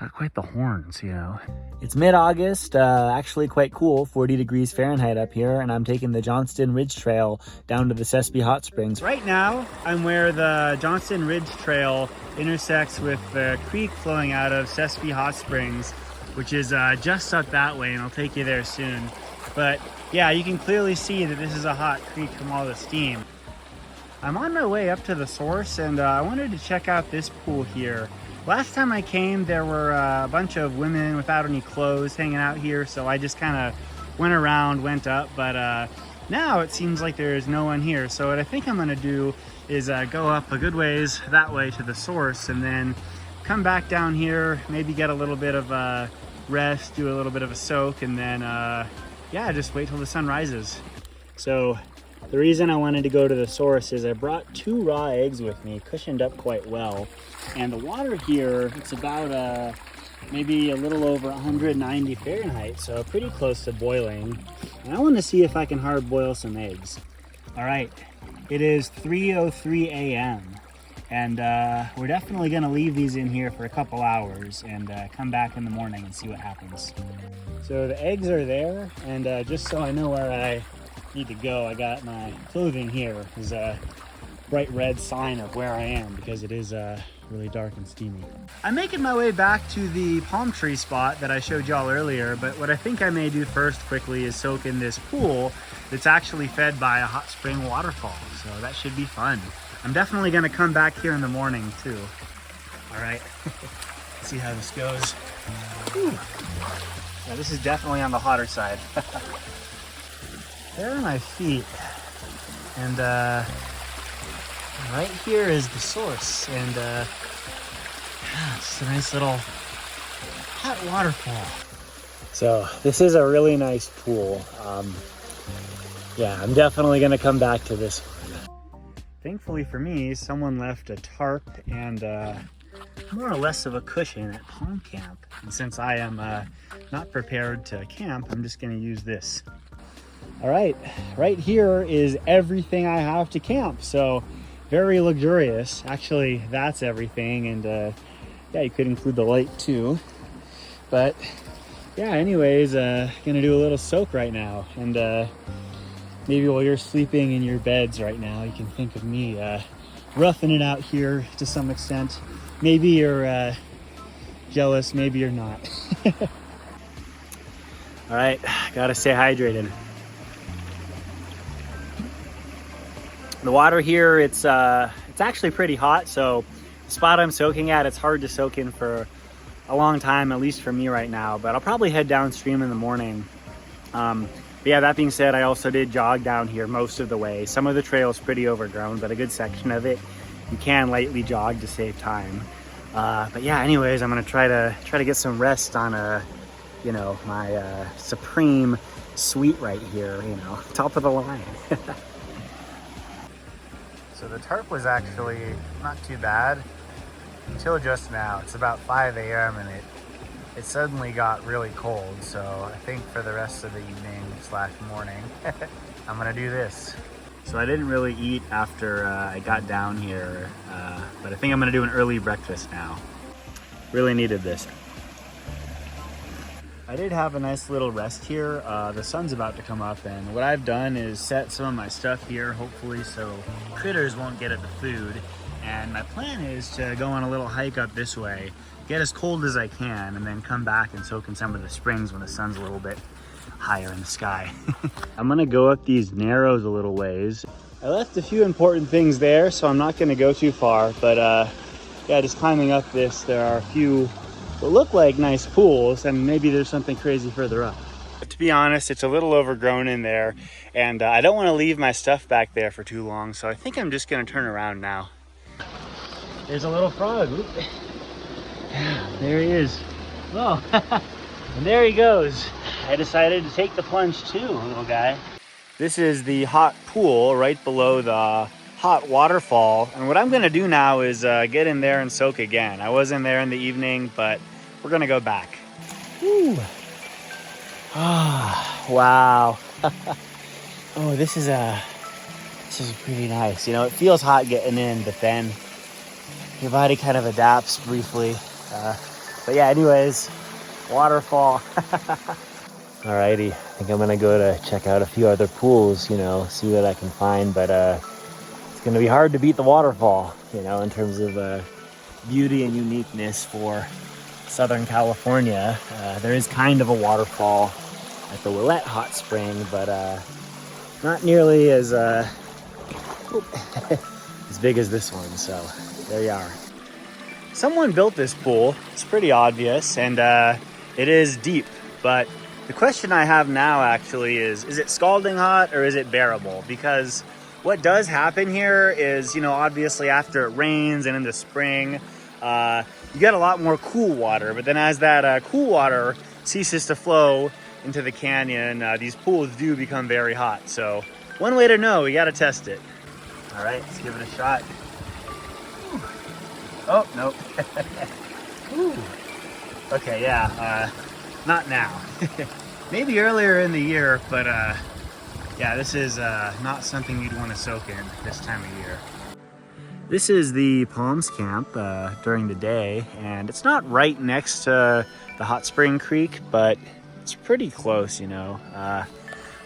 Got quite the horns, you know. It's mid-August, actually quite cool, 40 degrees Fahrenheit up here, and I'm taking the Johnston Ridge Trail down to the Sespe Hot Springs. Right now, I'm where the Johnston Ridge Trail intersects with the creek flowing out of Sespe Hot Springs, which is just up that way, and I'll take you there soon. But yeah, you can clearly see that this is a hot creek from all the steam. I'm on my way up to the source, and I wanted to check out this pool here. Last time I came, there were a bunch of women without any clothes hanging out here, so I just kind of went around, went up, but now it seems like there's no one here. So what I think I'm gonna do is go up a good ways that way to the source, and then come back down here, maybe get a little bit of a rest, do a little bit of a soak, and then yeah, just wait till the sun rises. So the reason I wanted to go to the source is I brought 2 raw eggs with me, cushioned up quite well. And the water here, it's about maybe a little over 190 Fahrenheit, so pretty close to boiling. And I want to see if I can hard boil some eggs. All right, it is 3:03 a.m. and we're definitely gonna leave these in here for a couple hours and come back in the morning and see what happens. So the eggs are there, and just so I know where I need to go, I got my clothing here. There's a bright red sign of where I am because it is really dark and steamy. I'm making my way back to the palm tree spot that I showed y'all earlier, but what I think I may do first quickly is soak in this pool that's actually fed by a hot spring waterfall, so that should be fun. I'm definitely gonna come back here in the morning too. All right, let's see how this goes. Whew. Yeah, this is definitely on the hotter side. There are my feet, and right here is the source, and it's a nice little hot waterfall. So this is a really nice pool. Yeah, I'm definitely gonna come back to this one. Thankfully for me, someone left a tarp and more or less of a cushion at Palm Camp. And since I am not prepared to camp, I'm just gonna use this. All right, right here is everything I have to camp. So very luxurious. Actually, that's everything. And yeah, you could include the light too. But yeah, anyways, gonna do a little soak right now. And maybe while you're sleeping in your beds right now, you can think of me roughing it out here to some extent. Maybe you're jealous, maybe you're not. All right, gotta stay hydrated. The water here, it's actually pretty hot, so the spot I'm soaking at, it's hard to soak in for a long time, at least for me right now, but I'll probably head downstream in the morning. But yeah, that being said, I also did jog down here most of the way. Some of the trail is pretty overgrown, but a good section of it, you can lightly jog to save time. But yeah, anyways, I'm gonna try to get some rest on you know, my supreme suite right here, you know, top of the line. So the tarp was actually not too bad until just now. It's about 5 a.m. and it suddenly got really cold. So I think for the rest of the evening / morning, I'm gonna do this. So I didn't really eat after I got down here, but I think I'm gonna do an early breakfast now. Really needed this. I did have a nice little rest here. The sun's about to come up, and what I've done is set some of my stuff here, hopefully so critters won't get at the food. And my plan is to go on a little hike up this way, get as cold as I can, and then come back and soak in some of the springs when the sun's a little bit higher in the sky. I'm gonna go up these narrows a little ways. I left a few important things there, so I'm not gonna go too far, but yeah, just climbing up this, there are a few what look like nice pools, and maybe there's something crazy further up. But to be honest, it's a little overgrown in there, and I don't want to leave my stuff back there for too long, so I think I'm just going to turn around now. There's a little frog. Oop. Yeah, there he is. Oh, and there he goes. I decided to take the plunge too, little guy. This is the hot pool right below the hot waterfall, and what I'm going to do now is get in there and soak again. I was in there in the evening, but we're gonna go back. Woo. Ah, wow. Oh, this is pretty nice. You know, it feels hot getting in, but then your body kind of adapts briefly. But yeah, anyways, waterfall. Alrighty, I think I'm gonna go to check out a few other pools, you know, see what I can find, but it's gonna be hard to beat the waterfall, you know, in terms of beauty and uniqueness for Southern California. There is kind of a waterfall at the Willette Hot Spring, but not nearly as as big as this one, so there you are. Someone built this pool. It's pretty obvious, and it is deep, but the question I have now actually is it scalding hot or is it bearable? Because what does happen here is, you know, obviously after it rains and in the spring, you get a lot more cool water, but then as that cool water ceases to flow into the canyon, these pools do become very hot. So one way to know, we gotta test it. All right, let's give it a shot. Ooh. Oh, nope. Okay, yeah, not now. Maybe earlier in the year, but yeah, this is not something you'd want to soak in this time of year. This is the Palms Camp during the day, and it's not right next to the Hot Spring Creek, but it's pretty close, you know.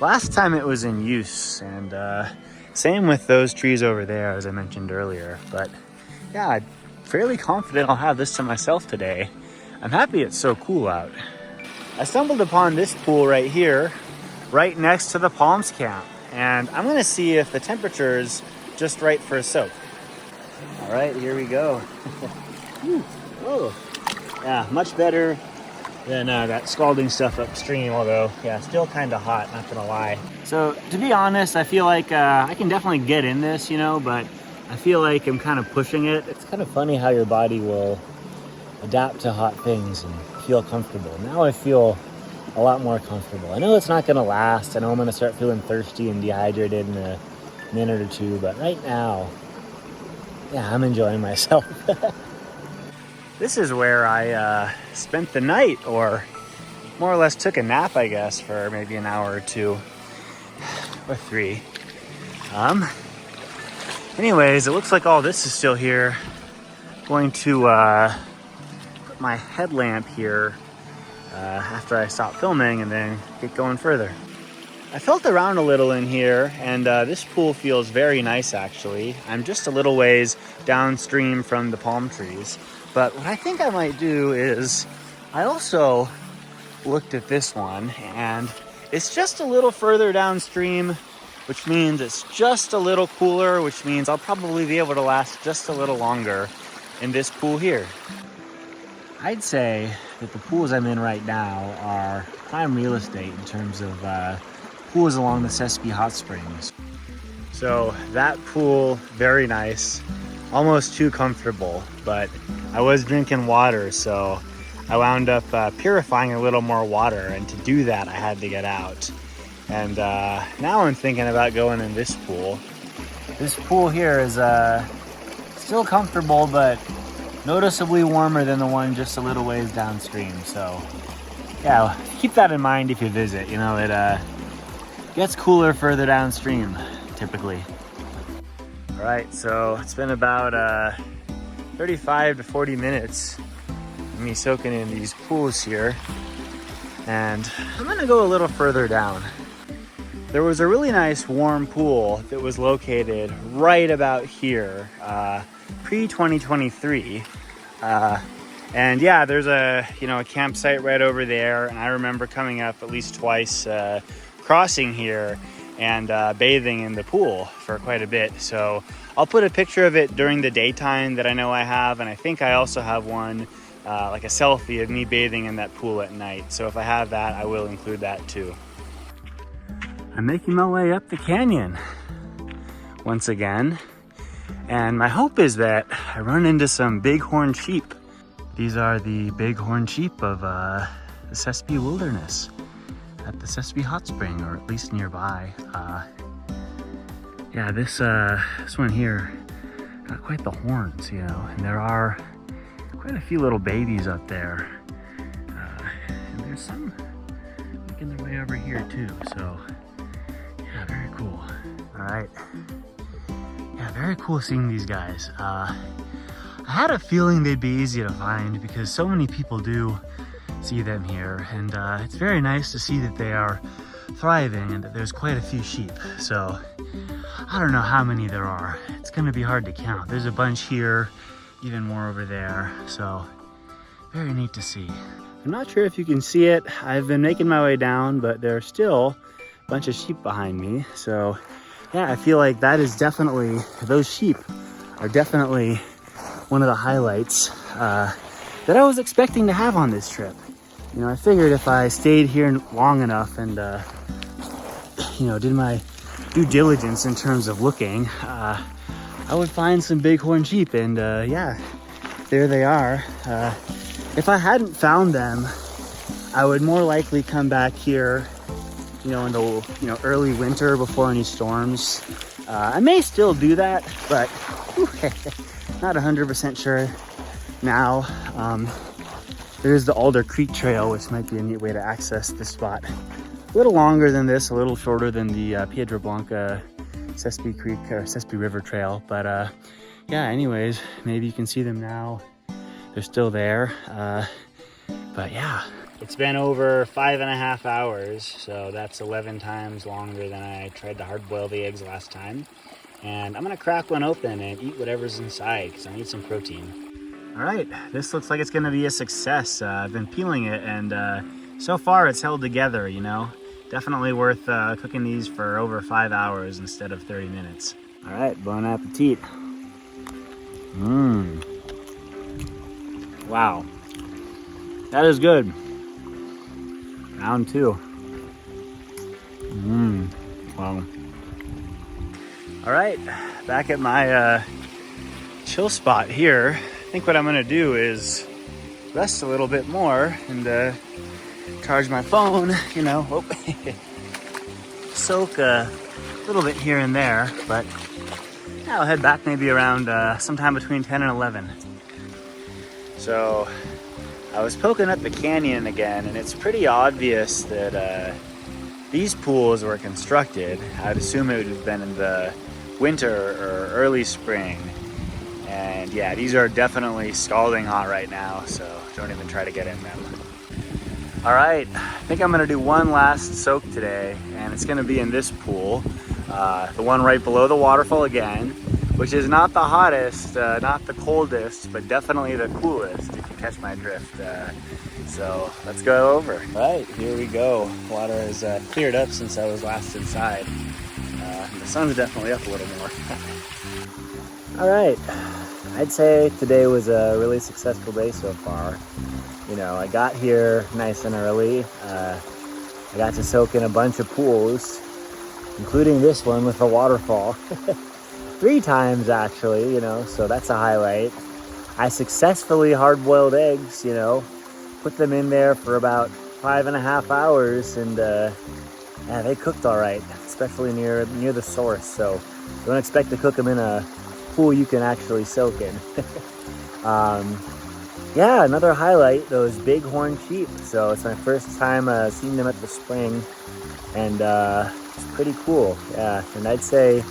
Last time it was in use, and same with those trees over there, as I mentioned earlier. But yeah, I'm fairly confident I'll have this to myself today. I'm happy it's so cool out. I stumbled upon this pool right here, right next to the Palms Camp, and I'm gonna see if the temperature is just right for a soak. All right, here we go. Whoa. Yeah, much better than that scalding stuff upstream, although yeah, still kind of hot, not gonna lie. So to be honest, I feel like I can definitely get in this, you know, but I feel like I'm kind of pushing it. It's kind of funny how your body will adapt to hot things and feel comfortable. Now I feel a lot more comfortable. I know it's not gonna last. I know I'm gonna start feeling thirsty and dehydrated in a minute or two, but right now, yeah, I'm enjoying myself. This is where I spent the night, or more or less took a nap, I guess, for maybe an hour or two, or three. Anyways, it looks like all this is still here. Going to put my headlamp here after I stop filming and then get going further. I felt around a little in here, and this pool feels very nice actually. I'm just a little ways downstream from the palm trees, but what I think I might do is, I also looked at this one, and it's just a little further downstream, which means it's just a little cooler, which means I'll probably be able to last just a little longer in this pool here. I'd say that the pools I'm in right now are prime real estate in terms of pools along the Sespe Hot Springs. So that pool, very nice, almost too comfortable, but I was drinking water, so I wound up purifying a little more water, and to do that I had to get out. And now I'm thinking about going in this pool. This pool here is still comfortable, but noticeably warmer than the one just a little ways downstream. So yeah, keep that in mind if you visit. You know, it gets cooler further downstream, typically. All right, so it's been about 35 to 40 minutes of me soaking in these pools here, and I'm gonna go a little further down. There was a really nice warm pool that was located right about here, pre-2023. And yeah, there's a campsite right over there, and I remember coming up at least twice, crossing here and bathing in the pool for quite a bit. So I'll put a picture of it during the daytime that I know I have, and I think I also have one, like a selfie of me bathing in that pool at night. So if I have that, I will include that too. I'm making my way up the canyon once again, and my hope is that I run into some bighorn sheep. These are the bighorn sheep of the Sespe Wilderness at the Sespe Hot Spring, or at least nearby. Yeah, this one here got quite the horns, you know, and there are quite a few little babies up there, and there's some making their way over here too. So yeah, very cool. All right, yeah, very cool seeing these guys. I had a feeling they'd be easy to find because so many people do see them here, and it's very nice to see that they are thriving and that there's quite a few sheep. So I don't know how many there are. It's going to be hard to count. There's a bunch here, even more over there. So very neat to see. I'm not sure if you can see it. I've been making my way down, but there are still a bunch of sheep behind me. So yeah, I feel like that is definitely, those sheep are definitely one of the highlights that I was expecting to have on this trip. You know, I figured if I stayed here long enough and, you know, did my due diligence in terms of looking, I would find some bighorn sheep, and yeah, there they are. If I hadn't found them, I would more likely come back here, you know, in the early winter before any storms. I may still do that, but not 100% sure now. There's the Alder Creek Trail, which might be a neat way to access this spot. A little longer than this, a little shorter than the Piedra Blanca Sespe Creek or Sespe River Trail. But yeah, anyways, maybe you can see them now. They're still there. But yeah, it's been over 5.5 hours, so that's 11 times longer than I tried to hard-boil the eggs last time. And I'm gonna crack one open and eat whatever's inside because I need some protein. All right, this looks like it's gonna be a success. I've been peeling it, and so far it's held together, you know. Definitely worth cooking these for over 5 hours instead of 30 minutes. All right, bon appetit. Wow, that is good. Round two. Wow. All right, back at my chill spot here. I think what I'm gonna do is rest a little bit more and charge my phone, you know. Soak a little bit here and there, but yeah, I'll head back maybe around sometime between 10 and 11. So I was poking up the canyon again, and it's pretty obvious that these pools were constructed. I'd assume it would have been in the winter or early spring. And yeah, these are definitely scalding hot right now, so don't even try to get in them. All right, I think I'm gonna do one last soak today, and it's gonna be in this pool, the one right below the waterfall again, which is not the hottest, not the coldest, but definitely the coolest, if you catch my drift. So let's go over. All right, here we go. Water has cleared up since I was last inside. The sun's definitely up a little more. All right, I'd say today was a really successful day so far. You know, I got here nice and early. I got to soak in a bunch of pools, including this one with a waterfall. 3 times actually, you know, so that's a highlight. I successfully hard-boiled eggs, you know, put them in there for about 5.5 hours, and yeah, they cooked all right, especially near the source. So don't expect to cook them in a pool you can actually soak in. Yeah, another highlight, those bighorn sheep. So it's my first time seeing them at the spring, and it's pretty cool. Yeah, and I'd say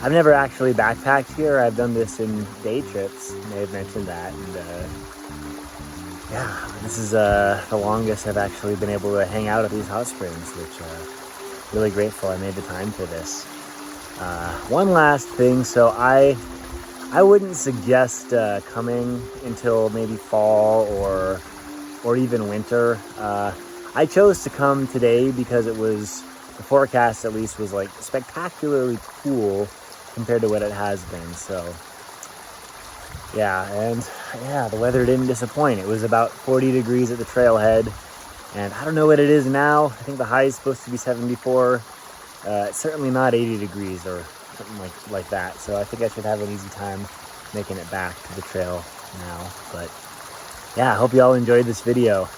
I've never actually backpacked here. I've done this in day trips. I may have mentioned that. And yeah, this is the longest I've actually been able to hang out at these hot springs, which really grateful I made the time for this. One last thing, so I wouldn't suggest coming until maybe fall or even winter. I chose to come today because it was, the forecast at least was like spectacularly cool compared to what it has been. So yeah, and yeah, the weather didn't disappoint. It was about 40 degrees at the trailhead, and I don't know what it is now. I think the high is supposed to be 74. It's certainly not 80 degrees or something like that. So I think I should have an easy time making it back to the trail now. But yeah, I hope you all enjoyed this video.